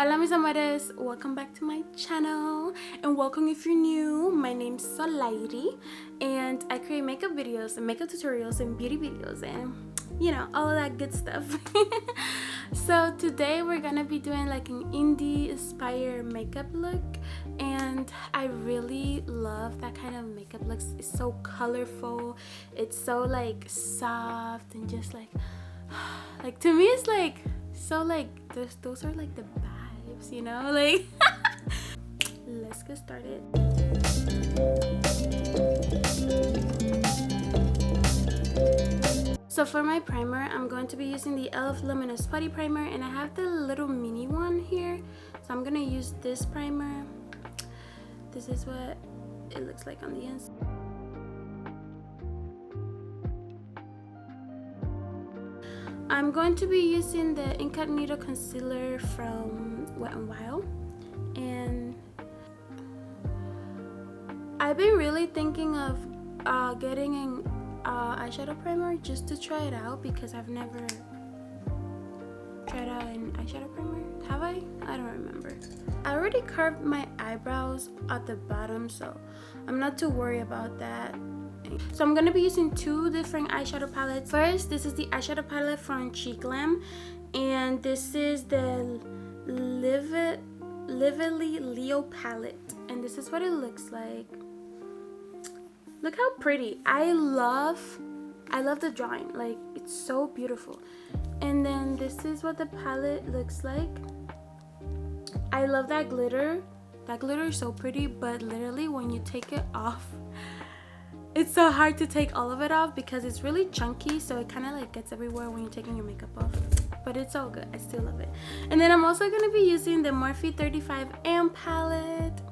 Hola mis amores, welcome back to my channel and welcome if you're new. My name's Solairyamour and I create makeup videos and makeup tutorials and beauty videos and you know, all of that good stuff. So today we're gonna be doing like an indie inspired makeup look, and I really love that kind of makeup look. It's so colorful, it's so like soft and just like to me it's like so like those are like the vibes, you know, like let's get started. So for my primer, I'm going to be using the e.l.f. Luminous Putty Primer, and I have the little mini one here, so I'm gonna use this primer. This is what it looks like on the inside. I'm going to be using the Incognito Concealer from Wet n Wild, and I've been really thinking of getting an eyeshadow primer just to try it out, because I've never tried out an eyeshadow primer. Have I? I don't remember. I already carved my eyebrows at the bottom, so I'm not too worried about that. So I'm gonna be using two different eyeshadow palettes. First, this is the eyeshadow palette from Glam, and this is the Livelly Leo palette, and this is what it looks like. Look how pretty. I love the drawing, like it's so beautiful. And then this is what the palette looks like. I love that glitter. That glitter is so pretty, but literally when you take it off, it's so hard to take all of it off because it's really chunky, so it kind of like gets everywhere when you're taking your makeup off. But it's all good. I still love it. And then I'm also going to be using the Morphe 35M palette,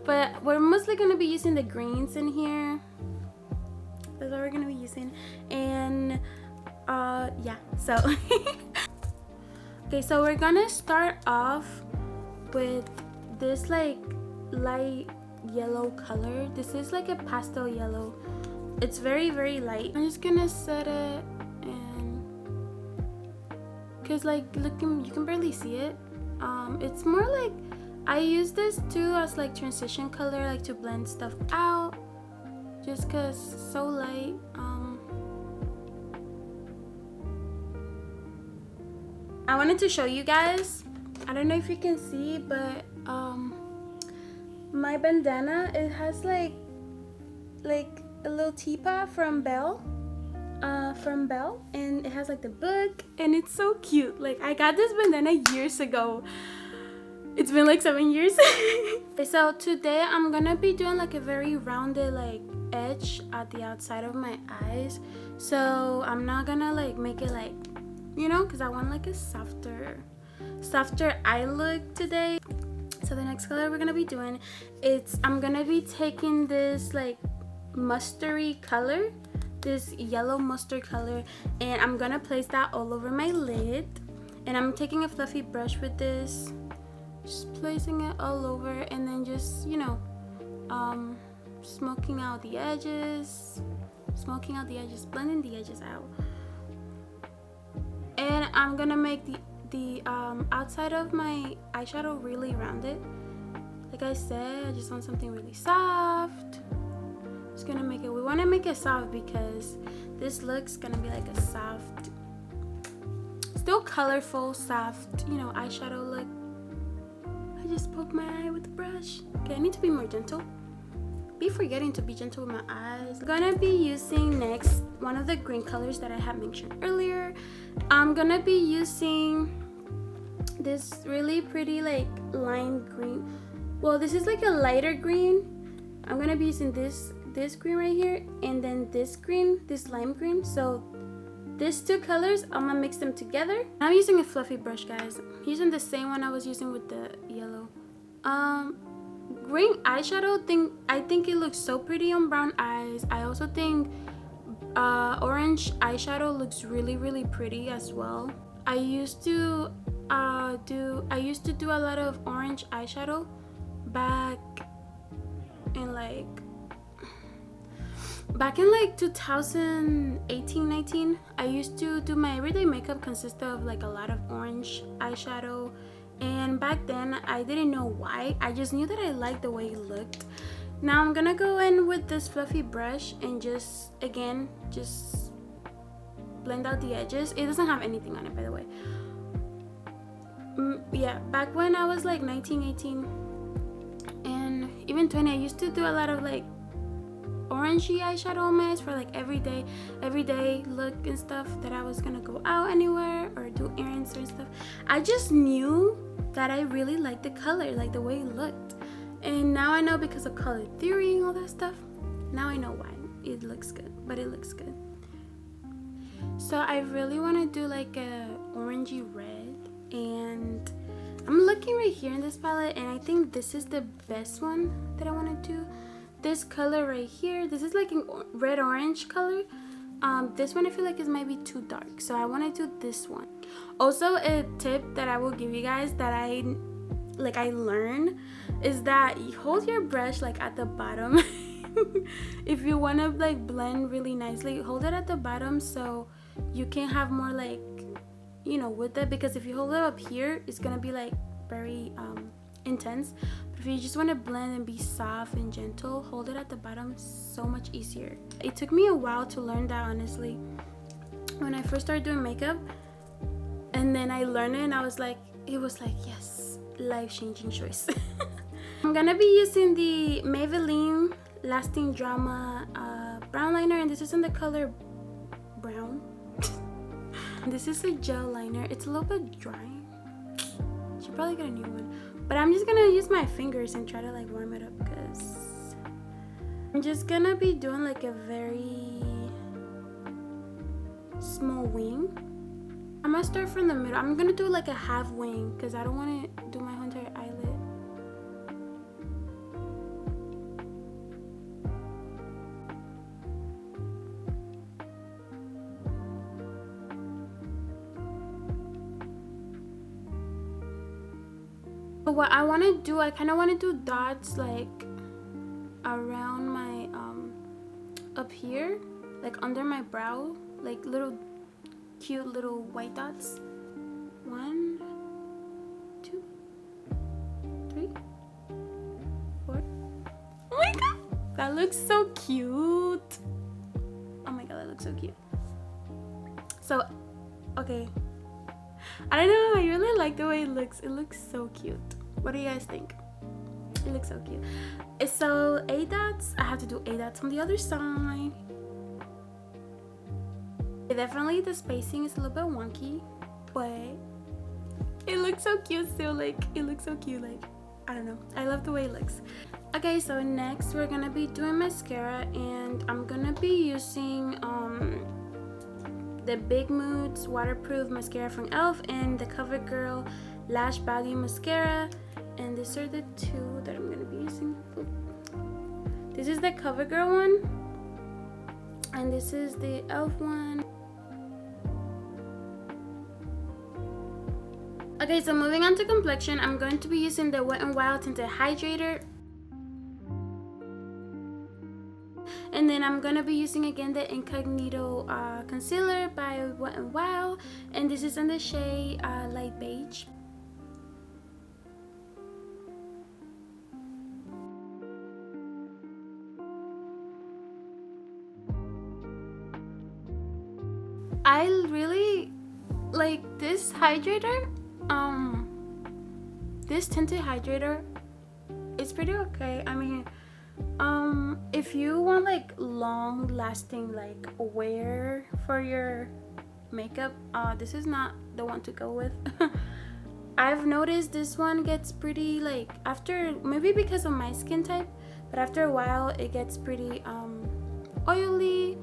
but we're mostly going to be using the greens in here. That's what we're going to be using. And yeah, so okay, so we're going to start off with this like light yellow color. This is like a pastel yellow. It's very light. I'm just gonna set it, and because like look, you can barely see it. It's more like I use this too as like transition color, like to blend stuff out, just because it's so light. I wanted to show you guys, I don't know if you can see, but my bandana, it has like a little teapot from Belle, and it has like the book, and it's so cute. Like I got this bandana years ago. It's been like 7 years. So today I'm gonna be doing like a very rounded like edge at the outside of my eyes, so I'm not gonna like make it like, you know, because I want like a softer eye look today. So the next color we're gonna be doing, I'm gonna be taking this like mustardy color, this yellow mustard color, and I'm gonna place that all over my lid. And I'm taking a fluffy brush with this, just placing it all over, and then just, you know, smoking out the edges, blending the edges out. And I'm gonna make the outside of my eyeshadow really rounded. Like I said, I just want something really soft. Just gonna make it, we want to make it soft because this look's gonna be like a soft, still colorful, soft, you know, eyeshadow look. I just poked my eye with the brush. Okay, I need to be more gentle. Be forgetting to be gentle with my eyes. I'm gonna be using next one of the green colors that I had mentioned earlier. I'm gonna be using this really pretty like lime green. Well, this is like a lighter green. I'm gonna be using this green right here, and then this green, this lime green. So these two colors, I'm gonna mix them together. I'm using a fluffy brush, guys. I'm using the same one I was using with the yellow. Green eyeshadow thing, I think it looks so pretty on brown eyes. I also think orange eyeshadow looks really pretty as well. I used to do a lot of orange eyeshadow back in like 2018-19. I used to do my everyday makeup consisted of like a lot of orange eyeshadow And back then I didn't know why. I just knew that I liked the way it looked. Now I'm gonna go in with this fluffy brush and just blend out the edges. It doesn't have anything on it, by the way. Yeah, back when I was like 19, 18 and even 20, I used to do a lot of like orangey eyeshadow mess for like everyday look and stuff, that I was gonna go out anywhere or do errands or stuff. I just knew that I really liked the color, like the way it looked. And now I know, because of color theory and all that stuff, now I know why it looks good. But it looks good. So I really want to do like a orangey red, and I'm looking right here in this palette, and I think this is the best one that I want to do. This color right here, this is like a red orange color. This one I feel like is maybe too dark, so I want to do this one. Also, a tip that I will give you guys that I learned is that you hold your brush like at the bottom. If you want to like blend really nicely, hold it at the bottom so you can have more like, you know, with it, because if you hold it up here, it's gonna be like very intense. But if you just want to blend and be soft and gentle, hold it at the bottom, so much easier. It took me a while to learn that, honestly, when I first started doing makeup, and then I learned it and I was like, it was like, yes, life-changing choice. I'm gonna be using the Maybelline Lasting Drama brown liner, and this is in the color brown. This is a gel liner. It's a little bit dry. Should probably get a new one, but I'm just gonna use my fingers and try to like warm it up, because I'm just gonna be doing like a very small wing. I'm gonna start from the middle. I'm gonna do like a half wing because I don't want to do my whole entire eyelid. But what I want to do, I kind of want to do dots like around my up here, like under my brow, like little cute little white dots. 1, 2, 3, 4. Oh my god, that looks so cute. Oh my god, that looks so cute. So okay, I don't know, I really like the way it looks. It looks so cute. What do you guys think? It looks so cute. So 8 dots. I have to do 8 dots on the other side. Definitely the spacing is a little bit wonky, but it looks so cute still. Like, it looks so cute. Like, I don't know, I love the way it looks. Okay, so next we're gonna be doing mascara, and I'm gonna be using the Big Moods waterproof mascara from ELF and the CoverGirl Lash Volume mascara, and these are the two that I'm gonna be using. This is the CoverGirl one, and this is the ELF one. Okay, so moving on to complexion, I'm going to be using the Wet n Wild Tinted Hydrator. And then I'm going to be using again the Incognito Concealer by Wet n Wild. And this is in the shade Light Beige. I really like this hydrator. This tinted hydrator, it's pretty okay. I mean, if you want like long lasting like wear for your makeup, this is not the one to go with. I've noticed this one gets pretty, like, after, maybe because of my skin type, but after a while it gets pretty oily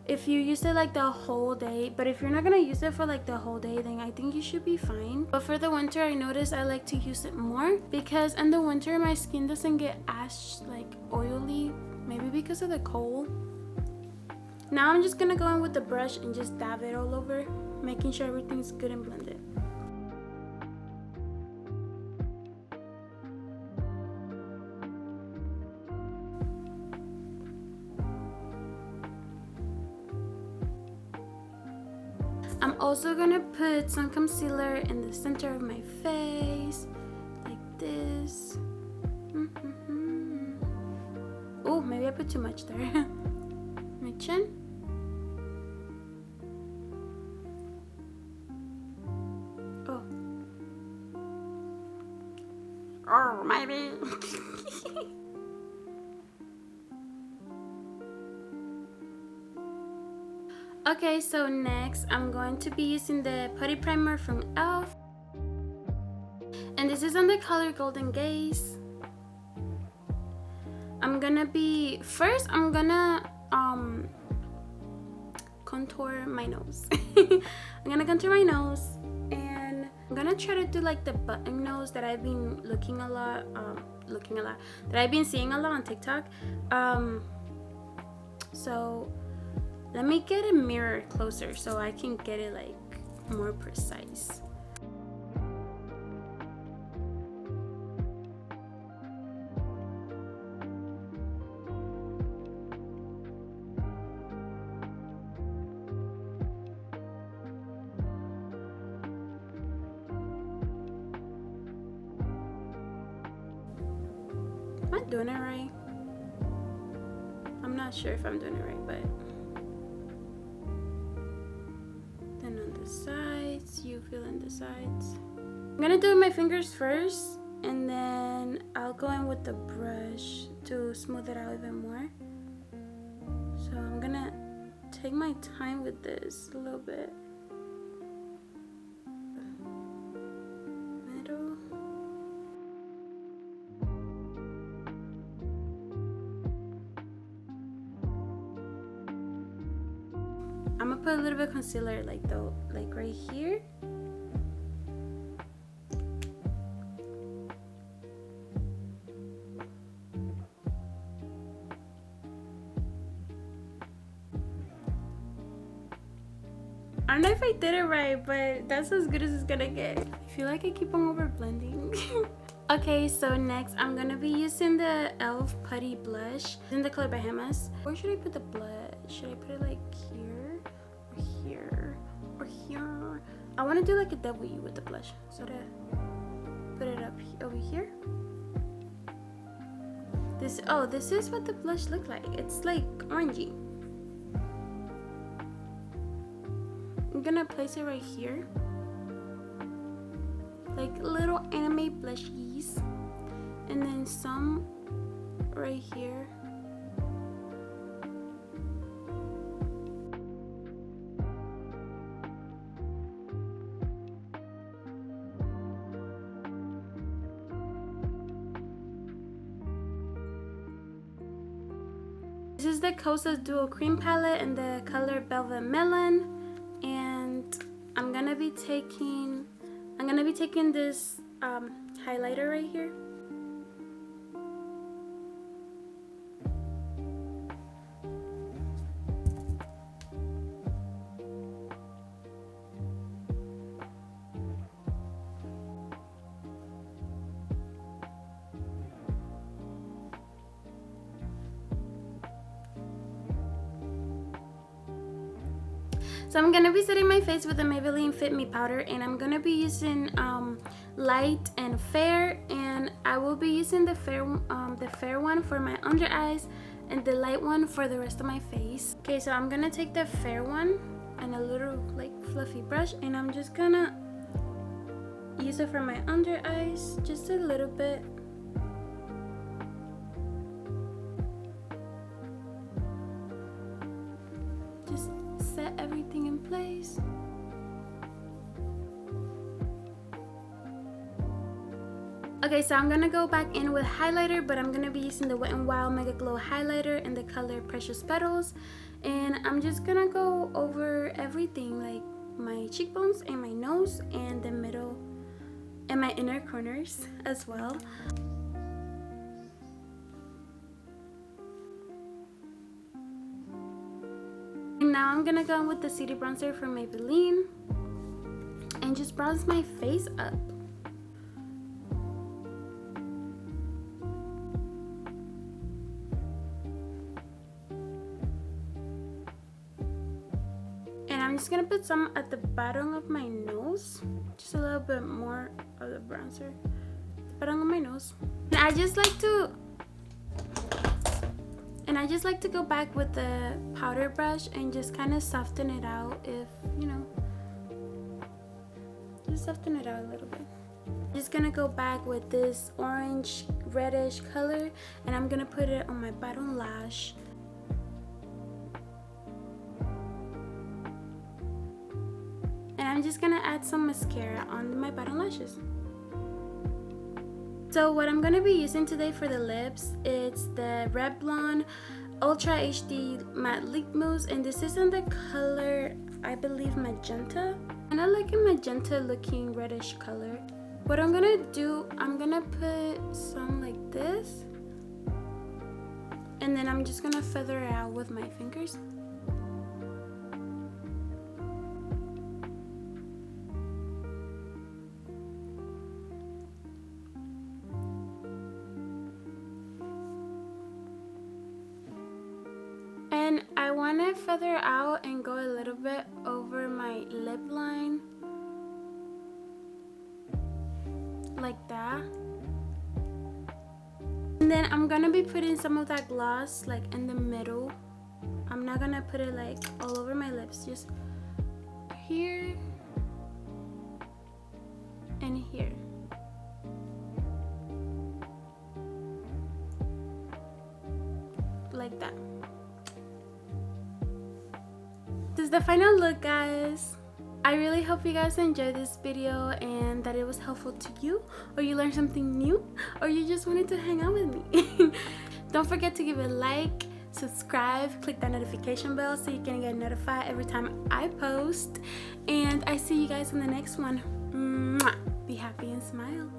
if you use it like the whole day. But if you're not gonna use it for like the whole day, then I think you should be fine. But for the winter, I noticed I like to use it more, because in the winter my skin doesn't get as like oily, maybe because of the cold. Now I'm just gonna go in with the brush and just dab it all over, making sure everything's good and blended. I'm also gonna put some concealer in the center of my face, like this. Oh, maybe I put too much there. My chin. Oh, maybe. Okay, so next I'm going to be using the putty primer from e.l.f. and this is on the color Golden Gaze. I'm gonna contour my nose. I'm gonna contour my nose, and I'm gonna try to do like the button nose that I've been that I've been seeing a lot on TikTok. So let me get a mirror closer so I can get it like more precise. Am I doing it right? I'm not sure if I'm doing it right, but then on the sides, you fill in the sides. I'm gonna do my fingers first, and then I'll go in with the brush to smooth it out even more. So I'm gonna take my time with this a little bit. Middle. I'm gonna put a little bit of concealer like right here. I don't know if I did it right, but that's as good as it's gonna get. I feel like I keep on over blending. Okay, so next I'm gonna be using the e.l.f. Putty Blush in the color Bahamas. Where should I put the blush? Should I put it like here, or here, or here? I want to do like a W with the blush, so to put it up over here. This is what the blush look like. It's like orangey. I'm gonna place it right here, like little anime blushies, and then some right here. This is the Kosas Duo Cream Palette in the color Velvet Melon, and I'm gonna be taking this highlighter right here. So I'm gonna be setting my face with the Maybelline Fit Me powder, and I'm gonna be using light and fair, and I will be using the fair one for my under eyes and the light one for the rest of my face. Okay, so I'm gonna take the fair one and a little like fluffy brush, and I'm just gonna use it for my under eyes just a little bit. Just set everything in place. Okay, so I'm gonna go back in with highlighter, but I'm gonna be using the Wet n Wild Mega Glow highlighter in the color Precious Petals, and I'm just gonna go over everything, like my cheekbones and my nose and the middle and my inner corners as well. And now I'm gonna go in with the City Bronzer from Maybelline and just bronze my face up. I'm I'm just gonna put some at the bottom of my nose, just a little bit more of the bronzer at the bottom of my nose. And I just like to go back with the powder brush and just kind of soften it out, if you know, just soften it out a little bit. Just gonna go back with this orange reddish color, and I'm gonna put it on my bottom lash. And I'm just gonna add some mascara on my bottom lashes. So what I'm gonna be using today for the lips, it's the Revlon Ultra HD Matte Lip Mousse, and this is in the color, I believe, magenta. And I like a magenta looking reddish color. What I'm gonna do, I'm gonna put some like this, and then I'm just gonna feather it out with my fingers. And I want to feather out and go a little bit over my lip line, like that. And then I'm gonna be putting some of that gloss like in the middle. I'm not gonna put it like all over my lips, just here and here. Like that. This is the final look, guys. I really hope you guys enjoyed this video and that it was helpful to you, or you learned something new, or you just wanted to hang out with me. Don't forget to give it a like, subscribe, click that notification bell so you can get notified every time I post. And I see you guys in the next one. Mwah! Be happy and smile.